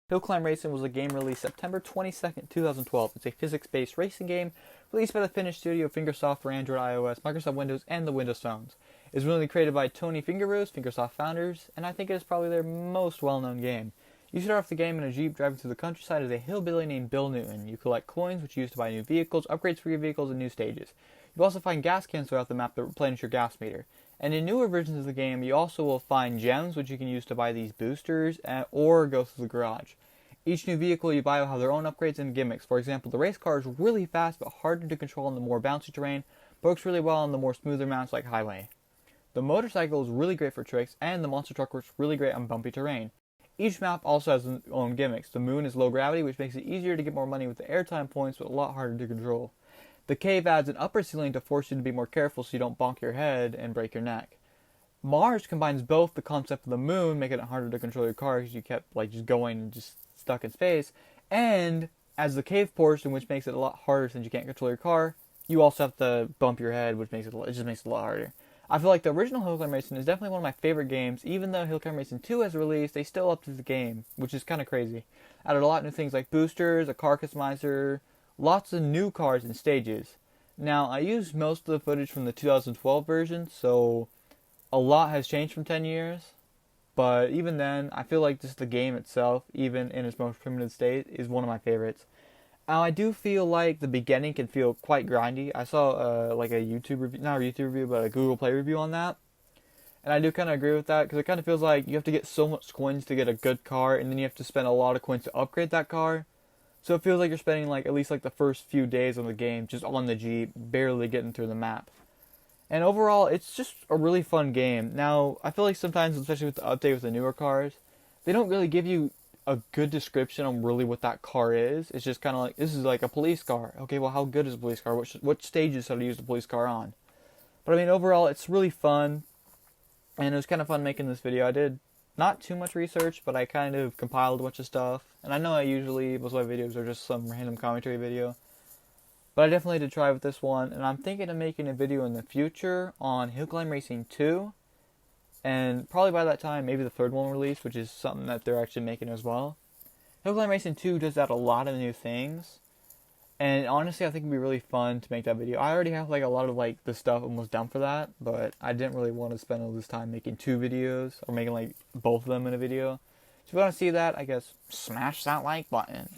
Hill Climb Racing was a game released September 22nd, 2012. It's a physics-based racing game released by the Finnish studio Fingersoft for Android, iOS, Microsoft Windows, and the Windows phones. It was originally created by Tony Fingerroos, Fingersoft founders, and I think it is probably their most well-known game. You start off the game in a Jeep driving through the countryside as a hillbilly named Bill Newton. You collect coins, which you use to buy new vehicles, upgrades for your vehicles, and new stages. You also find gas cans throughout the map that replenish your gas meter. And in newer versions of the game, you also will find gems, which you can use to buy these boosters or go through the garage. Each new vehicle you buy will have their own upgrades and gimmicks. For example, the race car is really fast but harder to control on the more bouncy terrain, but works really well on the more smoother mounts like highway. The motorcycle is really great for tricks, and the monster truck works really great on bumpy terrain. Each map also has its own gimmicks. The moon is low gravity, which makes it easier to get more money with the airtime points, but a lot harder to control. The cave adds an upper ceiling to force you to be more careful so you don't bonk your head and break your neck. Mars combines both the concept of the moon, making it harder to control your car because you kept just going and just stuck in space, and as the cave portion, which makes it a lot harder since you can't control your car, you also have to bump your head, which just makes it a lot harder. I feel like the original Hill Climb Racing is definitely one of my favorite games. Even though Hill Climb Racing 2 has released, they still updated the game, which is kind of crazy. Added a lot of new things like boosters, a car customizer, lots of new cars and stages. Now, I used most of the footage from the 2012 version, so a lot has changed from 10 years. But even then, I feel like just the game itself, even in its most primitive state, is one of my favorites. I do feel like the beginning can feel quite grindy. I saw a YouTube review, not a YouTube review, but a Google Play review on that. And I do kind of agree with that, because it kind of feels like you have to get so much coins to get a good car, and then you have to spend a lot of coins to upgrade that car. So it feels like you're spending at least the first few days of the game just on the Jeep, barely getting through the map. And overall, it's just a really fun game. Now, I feel like sometimes, especially with the update with the newer cars, they don't really give you a good description on really what that car is. It's just kind of like, this is like a police car. Okay, well, how good is a police car? What stages should I use the police car on? But I mean, overall, it's really fun. And it was kind of fun making this video. I did not too much research, but I kind of compiled a bunch of stuff. And I know most of my videos are just some random commentary video. But I definitely did try with this one, and I'm thinking of making a video in the future on Hill Climb Racing 2, and probably by that time, maybe the third one will release, which is something that they're actually making as well. Hill Climb Racing 2 does add a lot of new things, and honestly, I think it'd be really fun to make that video. I already have a lot of the stuff almost done for that, but I didn't really want to spend all this time making two videos, or making both of them in a video. So if you want to see that, I guess smash that like button.